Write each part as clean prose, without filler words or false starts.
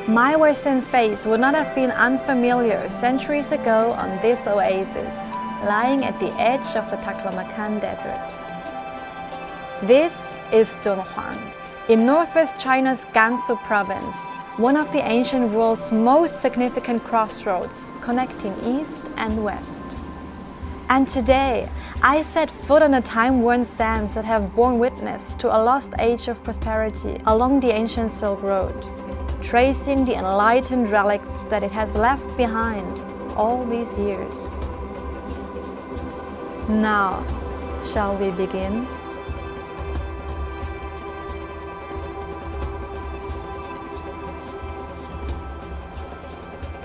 My Western face would not have been unfamiliar centuries ago on this oasis, lying at the edge of the Taklamakan Desert. This is Dunhuang, in northwest China's Gansu province, one of the ancient world's most significant crossroads connecting east and west. And today, I set foot on the time-worn sands that have borne witness to a lost age of prosperity along the ancient Silk Road, tracing the enlightened relics that it has left behind all these years. Now, shall we begin?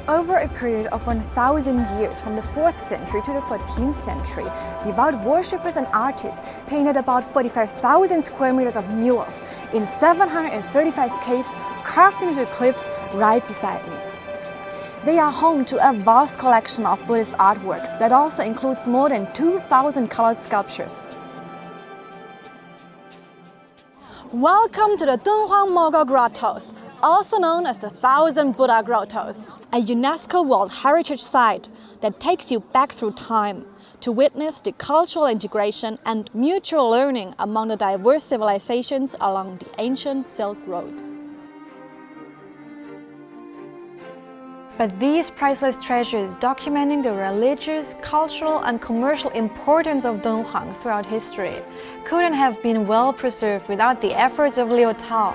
Over a period of 1,000 years, from the 4th century to the 14th century, devout worshippers and artists painted about 45,000 square meters of murals in 735 caves carved into the cliffs right beside me. They are home to a vast collection of Buddhist artworks that also includes more than 2,000 colored sculptures. Welcome to the Dunhuang Mogao Grottoes, also known as the Thousand Buddha Grottoes, a UNESCO World Heritage Site that takes you back through time to witness the cultural integration and mutual learning among the diverse civilizations along the ancient Silk Road. But these priceless treasures documenting the religious, cultural and commercial importance of Dunhuang throughout history couldn't have been well preserved without the efforts of Liu Tao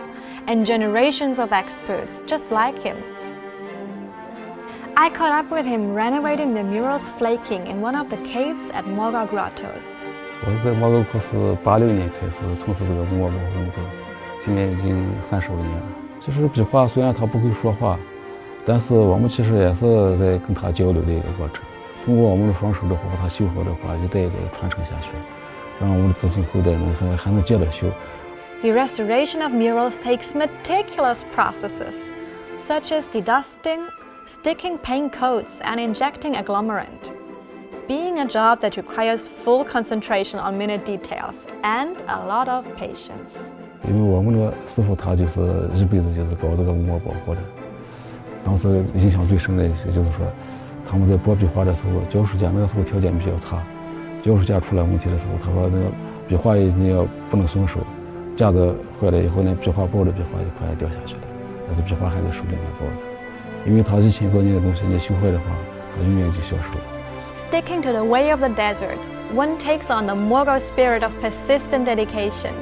and generations of experts just like him. I caught up with him renovating the murals flaking in one of the caves at Mogao Grottoes. 我在毛戈库斯86年开始从事这个木偶工作，今年已经30多年了。其实壁画虽然他不会说话，但是我们其实也是在跟他交流的一个过程。通过我们的双手的话，把它修好的话，一代一代传承下去，让我们的子孙后代还能接着修。 The restoration of murals takes meticulous processes, such as dedusting, sticking paint coats, and injecting agglomerant, being a job that requires full concentration on minute details and a lot of patience. 因为我们的师傅他就是一辈子就是搞这个木偶保护的，当时印象最深的一些就是说，他们在剥壁画的时候，教书家那个时候条件比较差，教书家出了问题的时候，他说那个壁画你要不能松手。 架子坏了以后呢，壁画包的壁画就快要掉下去了，但是壁画还在手里面包着，因为它1000多年的东西，你修坏的话，它永远就消失了。Sticking to the way of the desert, one takes on the Mogao spirit of persistent dedication,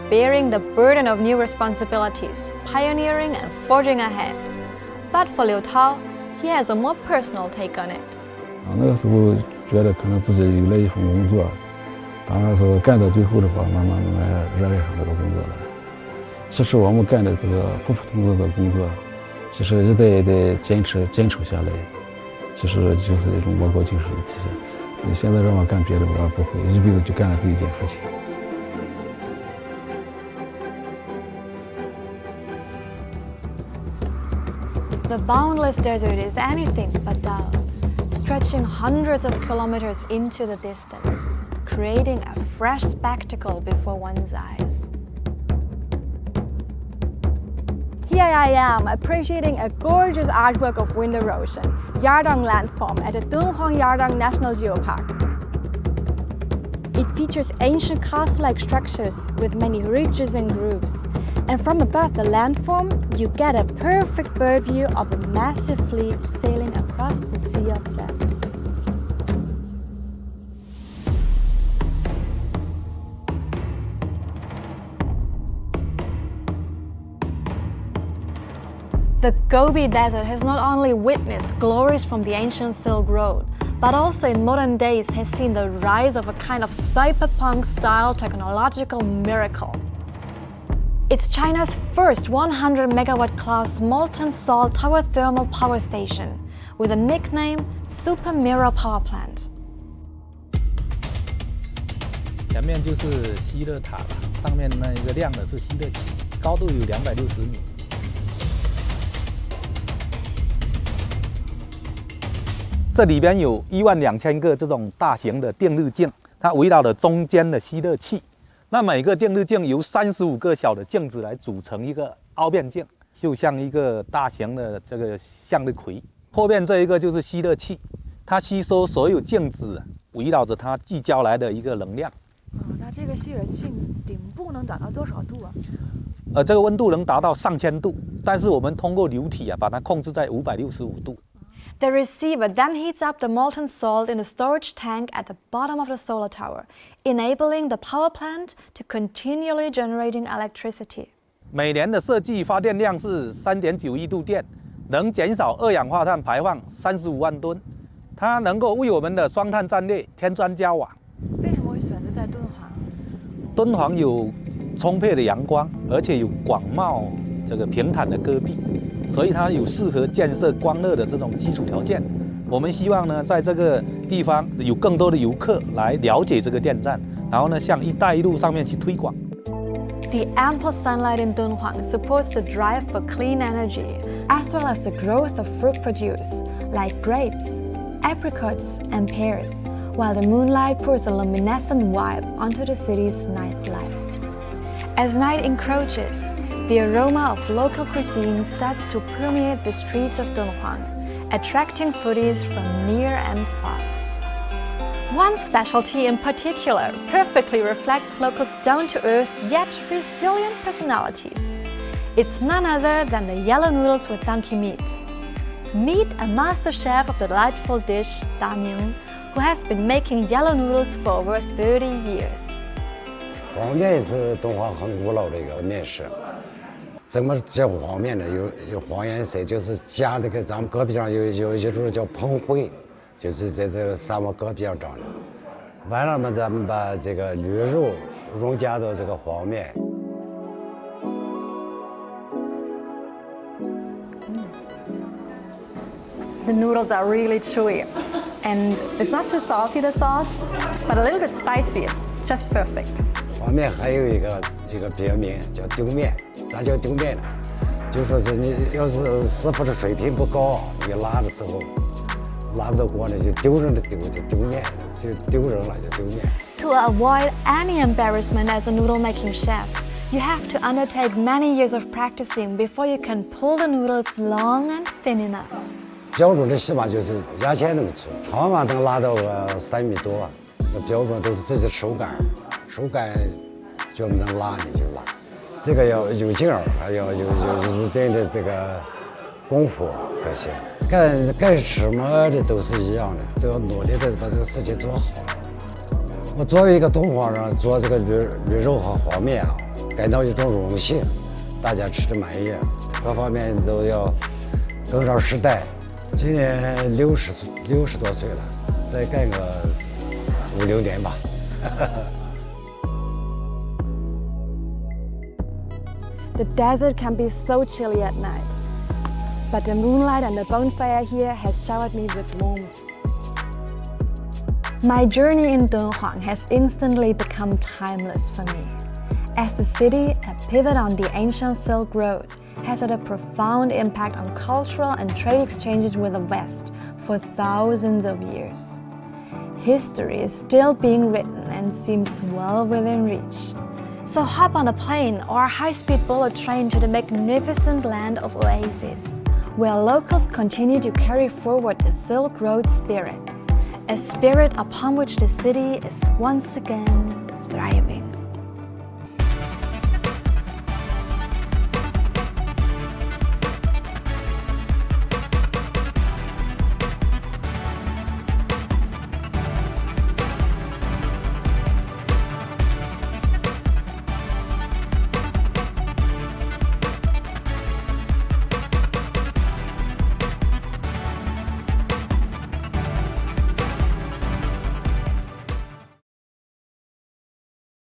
bearing the burden of new responsibilities, pioneering and forging ahead. But for Liu Tao, he has a more personal take on it. 那个时候觉得可能自己有了一份工作。 当然是干到最后的话，慢慢热爱上这个工作了。其实我们干的这个普通的这个工作，其实一代一代坚守下来，其实就是一种莫高精神的体现。你现在让我干别的，我不会，一辈子就干了这一件事情。 The boundless desert is anything but dull, stretching hundreds of kilometers into the distance, creating a fresh spectacle before one's eyes. Here I am, appreciating a gorgeous artwork of wind erosion, Yardang landform at the Dunhuang Yardang National Geopark. It features ancient castle-like structures with many ridges and grooves, and from above the landform, you get a perfect bird view of a massive fleet sailing across the sea of sand. The Gobi Desert has not only witnessed glories from the ancient Silk Road, but also in modern days has seen the rise of a kind of cyberpunk-style technological miracle. It's China's first 100 megawatt class molten salt tower thermal power station with a nickname Super Mirror Power Plant. 前面就是吸热塔了，上面那一个亮的是吸热器，高度有260米。 这里边有12000个这种大型的电热镜，它围绕着中间的吸热器。那每个电热镜由35个小的镜子来组成一个凹面镜，就像一个大型的这个向日葵。后面这一个就是吸热器，它吸收所有静止围绕着它聚焦来的一个能量。那这个吸热器顶部能达到多少度啊？这个温度能达到上千度，但是我们通过流体把它控制在565度。The receiver then heats up the molten salt in the storage tank at the bottom of the solar tower, enabling the power plant to continually generating electricity. 每年的设计发电量是3.91度电，能减少二氧化碳排放35万吨。它能够为我们的双碳战略添砖加瓦。为什么会选择在敦煌？敦煌有充沛的阳光，而且有广袤这个平坦的戈壁，所以它有适合建设光热的这种基础条件。我们希望呢，在这个地方有更多的游客来了解这个电站，然后呢，向“一带一路”上面去推广。The ample sunlight in Dunhuang supports the drive for clean energy, as well as the growth of fruit produce, like grapes, apricots, and pears, while the moonlight pours a luminescent vibe onto the city's nightlife. As night encroaches, the aroma of local cuisine starts to permeate the streets of Dunhuang, attracting foodies from near and far. One specialty in particular perfectly reflects locals' down-to-earth yet resilient personalities. It's none other than the yellow noodles with donkey meat. Meet a master chef of the delightful dish, Dunhuang, who has been making yellow noodles for over 30 years. 黄面是敦煌很古老的一个面食。怎么叫黄面呢？有黄颜色，就是加那个咱们戈壁上有一种叫蓬灰，就是在这个沙漠戈壁上长的。完了嘛，咱们把这个驴肉融加到这个黄面。The noodles are really chewy, and it's not too salty, the sauce, but a little bit spicy, just perfect. 黄面还有一个别名叫丢面，咋叫丢面呢？就说是你要是师傅的水平不高，你拉的时候拉不到锅呢，就丢人的丢，就丢面，就丢人了，就丢面。To avoid any embarrassment as a noodle making chef, you have to undertake many years of practicing before you can pull the noodles long and thin enough. 标准的起码就是牙签那么粗，长嘛能拉到个3米多。那标准都是自己的手感就能拉你就拉。这个要有劲儿，还要有一定的这个功夫才行。干什么的都是一样的，都要努力的把这个事情做好。我作为一个敦煌人，做这个驴肉和黄面感到一种荣幸，大家吃的满意，各方面都要跟上时代。今年60多岁了，再干个5、6年吧。The desert can be so chilly at night, but the moonlight and the bonfire here has showered me with warmth. My journey in Dunhuang has instantly become timeless for me, as the city, a pivot on the ancient Silk Road, has had a profound impact on cultural and trade exchanges with the West for thousands of years. History is still being written and seems well within reach. So hop on a plane or a high-speed bullet train to the magnificent land of oases, where locals continue to carry forward the Silk Road spirit, a spirit upon which the city is once again thriving.